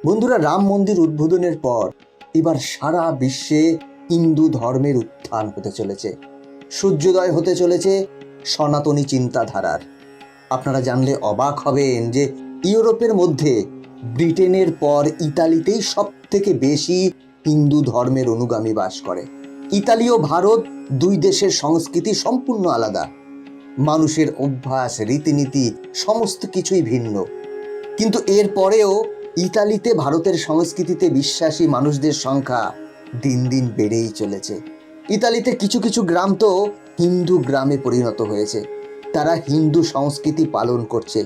বন্ধুরা, রাম মন্দির উদ্বোধনের পর এবার সারা বিশ্বে হিন্দু ধর্মের উত্থান হতে চলেছে, সূর্যোদয় হতে চলেছে সনাতনী চিন্তাধারার। আপনারা জানলে অবাক হবেন যে ইউরোপের মধ্যে ব্রিটেনের পর ইতালিতেই সব থেকে বেশি হিন্দু ধর্মের অনুগামী বাস করে। ইতালি ও ভারত দুই দেশের সংস্কৃতি সম্পূর্ণ আলাদা, মানুষের অভ্যাস, রীতিনীতি সমস্ত কিছুই ভিন্ন। কিন্তু এর পরেও ইতালিতে ভারতের সংস্কৃতিতে বিশ্বাসী মানুষদের সংখ্যা দিন দিন বেড়েই চলেছে। ইতালিতে কিছু কিছু গ্রাম তো হিন্দু গ্রামে পরিণত হয়েছে। তারা হিন্দু সংস্কৃতি পালন করছে।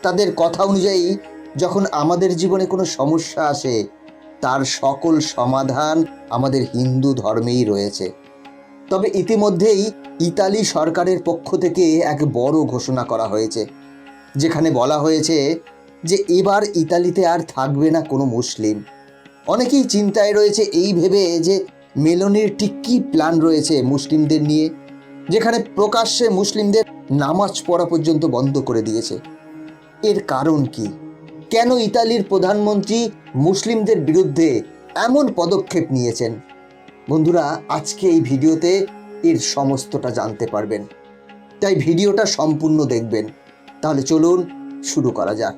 তাদের কথা অনুযায়ী যখন আমাদের জীবনে কোনো সমস্যা আসে, তার সকল সমাধান আমাদের হিন্দু ধর্মেই রয়েছে। তবে ইতিমধ্যেই ইতালি সরকারের পক্ষ থেকে এক বড় ঘোষণা করা হয়েছে, যেখানে বলা হয়েছে যে এবার ইতালিতে আর থাকবে না কোনো মুসলিম। অনেকেই চিন্তায় রয়েছে এই ভেবে যে মেলোনির ঠিক কী প্ল্যান রয়েছে মুসলিমদের নিয়ে, যেখানে প্রকাশ্যে মুসলিমদের নামাজ পড়া পর্যন্ত বন্ধ করে দিয়েছে। এর কারণ কি? কেন ইতালির প্রধানমন্ত্রী মুসলিমদের বিরুদ্ধে এমন পদক্ষেপ নিয়েছেন? বন্ধুরা, আজকে এই ভিডিওতে এর সমস্তটা জানতে পারবেন, তাই ভিডিওটা সম্পূর্ণ দেখবেন। তাহলে চলুন শুরু করা যাক।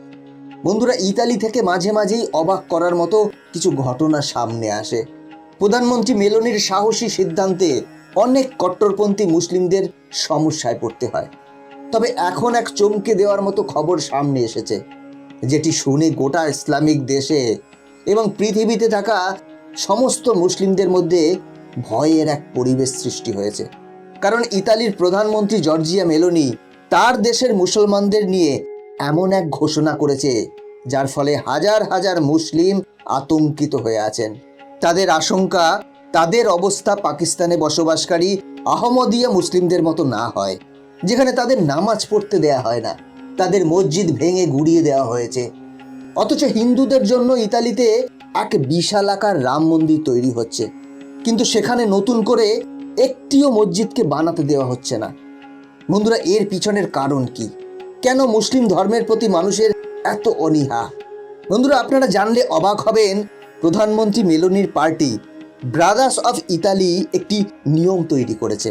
বন্ধুরা, ইতালি থেকে মাঝে মাঝেই অবাক করার মতো কিছু ঘটনা সামনে আসে। প্রধানমন্ত্রী মেলোনির সাহসী সিদ্ধান্তে অনেক কট্টরপন্থী মুসলিমদের সমস্যায় পড়তে হয়। তবে এখন এক চমকে দেওয়ার মতো খবর সামনে এসেছে, যেটি শুনে গোটা ইসলামিক দেশে এবং পৃথিবীতে থাকা সমস্ত মুসলিমদের মধ্যে ভয়ের এক পরিবেশ সৃষ্টি হয়েছে। কারণ ইতালির প্রধানমন্ত্রী জর্জিয়া মেলোনি তার দেশের মুসলমানদের নিয়ে এমন এক ঘোষণা করেছে, যার ফলে হাজার হাজার মুসলিম আতঙ্কিত হয়ে আছেন। তাদের আশঙ্কা তাদের অবস্থা পাকিস্তানে বসবাসকারী আহমদিয়া মুসলিমদের মতো না হয়, যেখানে তাদের নামাজ পড়তে দেয়া হয় না, তাদের মসজিদ ভেঙে গুড়িয়ে দেওয়া হয়েছে। অথচ হিন্দুদের জন্য ইতালিতে এক বিশালাকার রাম মন্দির তৈরি হচ্ছে, কিন্তু সেখানে নতুন করে একটিও মসজিদকে বানাতে দেওয়া হচ্ছে না। বন্ধুরা, এর পিছনের কারণ কি? কেন মুসলিম ধর্মের প্রতি মানুষের এত অনীহা? বন্ধুরা, আপনারা জানলে অবাক হবেন। প্রধানমন্ত্রী মেলোনির পার্টি ব্রাদার্স অফ ইতালি একটি নিয়ম তৈরি করেছে,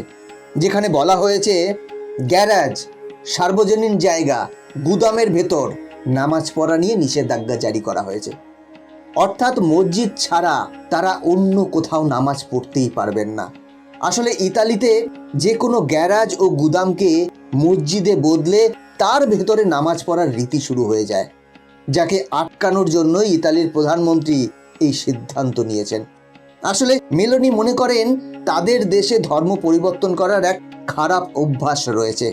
যেখানে বলা হয়েছে গ্যারাজ, সার্বজনীন জায়গা, গুদামের ভেতর নামাজ পড়া নিয়ে নিষেধাজ্ঞা জারি করা হয়েছে। অর্থাৎ মসজিদ ছাড়া তারা অন্য কোথাও নামাজ পড়তেই পারবেন না। আসলে ইতালিতে যে কোনো গ্যারাজ ও গুদামকে মসজিদে বদলে তার ভেতরে নামাজ পড়ার রীতি শুরু হয়ে যায়, যাকে আটকানোর জন্য ইতালির প্রধানমন্ত্রী এই সিদ্ধান্ত নিয়েছেন। আসলে মেলোনি মনে করেন তাদের দেশে ধর্ম পরিবর্তন করার এক খারাপ অভ্যাস রয়েছে।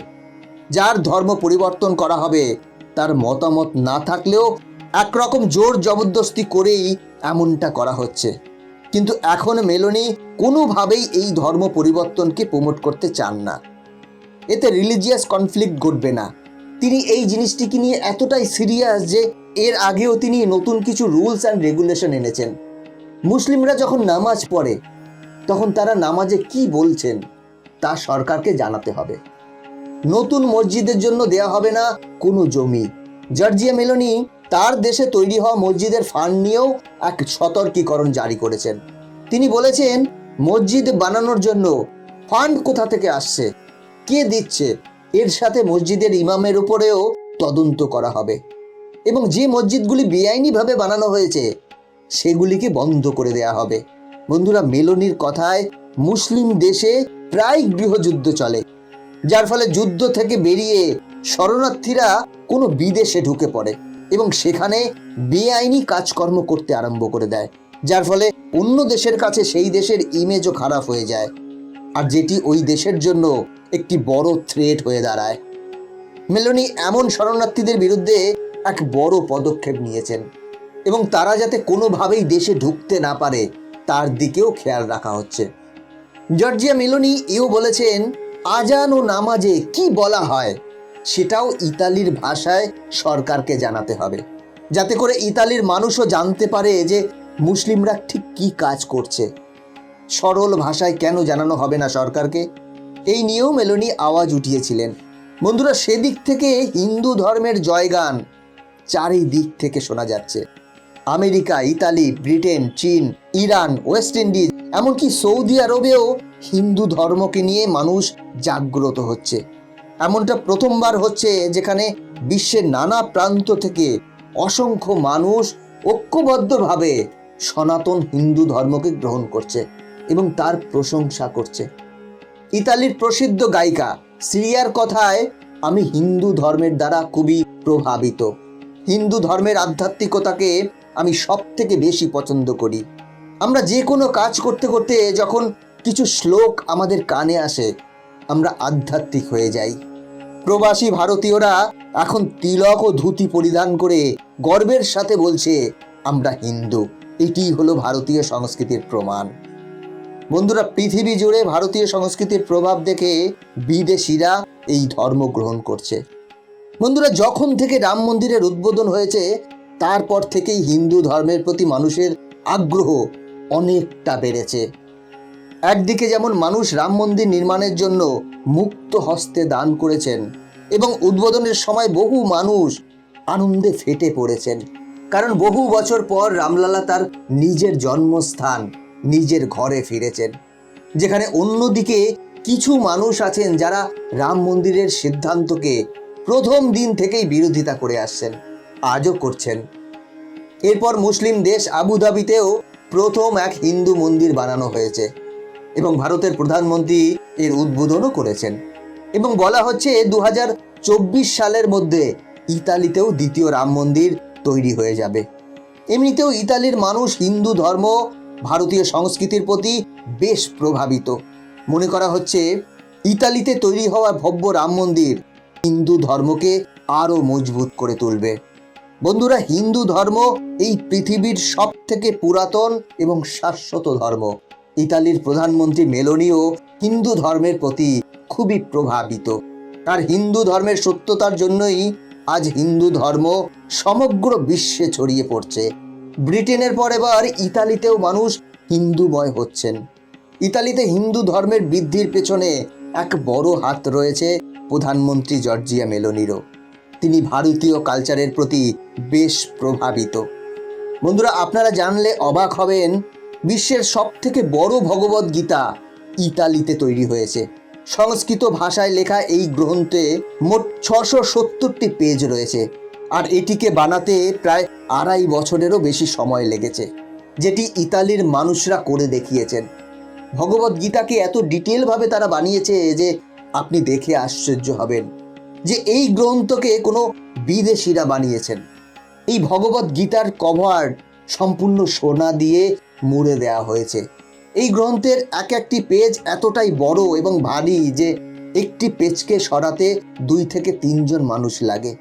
যার ধর্ম পরিবর্তন করা হবে তার মতামত না থাকলেও একরকম জোর জবরদস্তি করেই এমনটা করা হচ্ছে। কিন্তু এখন মেলোনি কোনোভাবেই এই ধর্ম পরিবর্তনকে প্রমোট করতে চান না। এতে রিলিজিয়াস কনফ্লিক্ট ঘটবে না। তিনি এই জিনিসটিকে নিয়ে এতটাই সিরিয়াস যে এর আগেও তিনি নতুন কিছু রুলস অ্যান্ড রেগুলেশন এনেছেন। মুসলিমরা যখন নামাজ পড়ে তখন তারা নামাজে কি বলছেন তা সরকারকে জানাতে হবে। নতুন মসজিদের জন্য দেয়া হবে না কোনো জমি। জর্জিয়া মেলোনি তার দেশে তৈরি হওয়া মসজিদের ফান্ড নিয়েও এক সতর্কীকরণ জারি করেছেন। তিনি বলেছেন, মসজিদ বানানোর জন্য ফান্ড কোথা থেকে আসছে, কে দিচ্ছে, এর সাথে মসজিদের ইমামের উপরেও তদন্ত করা হবে এবং যে মসজিদগুলি বেআইনিভাবে বানানো হয়েছে সেগুলিকে বন্ধ করে দেয়া হবে। বন্ধুরা, মেলোনির কথায় মুসলিম দেশে প্রায় গৃহযুদ্ধ চলে, যার ফলে যুদ্ধ থেকে বেরিয়ে শরণার্থীরা কোনো বিদেশে ঢুকে পড়ে এবং সেখানে বেআইনি কাজকর্ম করতে আরম্ভ করে দেয়, যার ফলে অন্য দেশের কাছে সেই দেশের ইমেজও খারাপ হয়ে যায়, আর যেটি ওই দেশের জন্য একটি বড় থ্রেট হয়ে দাঁড়ায়। মেলোনি এমন শরণার্থীদের বিরুদ্ধে এক বড় পদক্ষেপ নিয়েছেন এবং তারা যাতে কোনোভাবেই দেশে ঢুকতে না পারে তার দিকেও খেয়াল রাখা হচ্ছে। জর্জিয়া মেলোনি এও বলেছেন, আজান ও নামাজে কি বলা হয় সেটাও ইতালির ভাষায় সরকারকে জানাতে হবে, যাতে করে ইতালির মানুষও জানতে পারে যে মুসলিমরা ঠিক কি কাজ করছে। সরল ভাষায় কেন জানানো হবে না সরকারকে? এই নিয়েও মেলোনি আওয়াজ উঠিয়েছিলেন। বন্ধুরা, সেদিক থেকে হিন্দু ধর্মের জয়গান চারিদিক থেকে শোনা যাচ্ছে। আমেরিকা, ইতালি, ব্রিটেন, চীন, ইরান, ওয়েস্ট ইন্ডিজ, এমনকি সৌদি আরবেও হিন্দু ধর্মকে নিয়ে মানুষ জাগ্রত হচ্ছে। এমনটা প্রথমবার হচ্ছে যেখানে বিশ্বের নানা প্রান্ত থেকে অসংখ্য মানুষ ঐক্যবদ্ধভাবে সনাতন হিন্দু ধর্মকে গ্রহণ করছে এবং তার প্রশংসা করছে। ইতালির প্রসিদ্ধ গায়িকা সিরিয়ার কথায়, আমি হিন্দু ধর্মের দ্বারা খুবই প্রভাবিত। হিন্দু ধর্মের আধ্যাত্মিকতাকে আমি সব থেকে বেশি পছন্দ করি। আমরা যে কোনো কাজ করতে করতে যখন কিছু শ্লোক আমাদের কানে আসে, আমরা আধ্যাত্মিক হয়ে যাই। প্রবাসী ভারতীয়রা এখন তিলক ও ধুতি পরিধান করে গর্বের সাথে বলছে, আমরা হিন্দু। এটি হলো ভারতীয় সংস্কৃতির প্রমাণ। বন্ধুরা, পৃথিবী জুড়ে ভারতীয় সংস্কৃতির প্রভাব দেখে বিদেশিরা এই ধর্ম গ্রহণ করছে। বন্ধুরা, যখন থেকে রাম মন্দিরের উদ্বোধন হয়েছে তারপর থেকেই হিন্দু ধর্মের প্রতি মানুষের আগ্রহ অনেকটা বেড়েছে। একদিকে যেমন মানুষ রাম মন্দির নির্মাণের জন্য মুক্ত হস্তে দান করেছেন এবং উদ্বোধনের সময় বহু মানুষ আনন্দে ফেটে পড়েছেন, কারণ বহু বছর পর রামলালা তার নিজের জন্মস্থান, নিজের ঘরে ফিরেছেন। যেখানে অন্যদিকে কিছু মানুষ আছেন যারা রাম মন্দিরের সিদ্ধান্তকে প্রথম দিন থেকেই বিরোধিতা করে আসছেন, আজও করছেন। এরপর মুসলিম দেশ আবুধাবিতেও প্রথম এক হিন্দু মন্দির বানানো হয়েছে এবং ভারতের প্রধানমন্ত্রী এর উদ্বোধনও করেছেন এবং বলা হচ্ছে 2024 সালের মধ্যে ইতালিতেও দ্বিতীয় রাম মন্দির তৈরি হয়ে যাবে। এমনিতেও ইতালির মানুষ হিন্দু ধর্ম, ভারতীয় সংস্কৃতির প্রতি বেশ প্রভাবিত। মনে করা হচ্ছে ইতালিতে তৈরি হওয়া ভব্য রাম মন্দির হিন্দু ধর্মকে আরও মজবুত করে তুলবে। বন্ধুরা, হিন্দু ধর্ম এই পৃথিবীর সব থেকে পুরাতন এবং শাশ্বত ধর্ম। ইতালির প্রধানমন্ত্রী মেলোনিও হিন্দু ধর্মের প্রতি খুবই প্রভাবিত। আর হিন্দু ধর্মের সত্যতার জন্যই আজ হিন্দু ধর্ম সমগ্র বিশ্বে ছড়িয়ে পড়ছে। ব্রিটেনের পর এবার ইতালিতেও মানুষ হিন্দুময় হচ্ছেন। ইতালিতে হিন্দু ধর্মের বৃদ্ধির পেছনে এক বড় হাত রয়েছে প্রধানমন্ত্রী জর্জিয়া মেলোনিরও। তিনি ভারতীয় কালচারের প্রতি বেশ প্রভাবিত। বন্ধুরা, আপনারা জানলে অবাক হবেন, বিশ্বের সব থেকে বড় ভগবদ গীতা ইতালিতে তৈরি হয়েছে। সংস্কৃত ভাষায় লেখা এই গ্রন্থে মোট 670টি পেজ রয়েছে আর এটিকে বানাতে প্রায় 2.5 বছরেরও বেশি সময় লেগেছে, যেটি ইতালির মানুষরা করে দেখিয়েছেন। ভগবদ গীতাকে এত ডিটেলভাবে তারা বানিয়েছে যে আপনি দেখে আশ্চর্য হবেন যে এই গ্রন্থকে কোনো বিদেশিরা বানিয়েছেন। এই ভগবদ গীতার কভার সম্পূর্ণ সোনা দিয়ে মুড়ে দেওয়া হয়েছে। এই গ্রন্থের এক একটি পেজ এতটাই বড় এবং ভারী যে একটি পেজকে সরাতে 2 থেকে 3 জন মানুষ লাগে।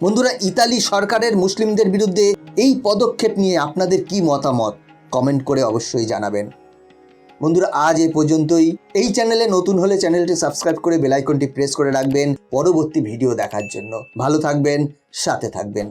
বন্ধুরা, ইতালি সরকারের মুসলিমদের বিরুদ্ধে এই পদক্ষেপ নিয়ে আপনাদের কি মতামত কমেন্ট করে অবশ্যই জানাবেন। বন্ধুরা, আজ এ পর্যন্তই। এই চ্যানেলে নতুন হলে চ্যানেলটি সাবস্ক্রাইব করে বেল আইকনটি প্রেস করে রাখবেন পরবর্তী ভিডিও দেখার জন্য। ভালো থাকবেন, সাথে থাকবেন।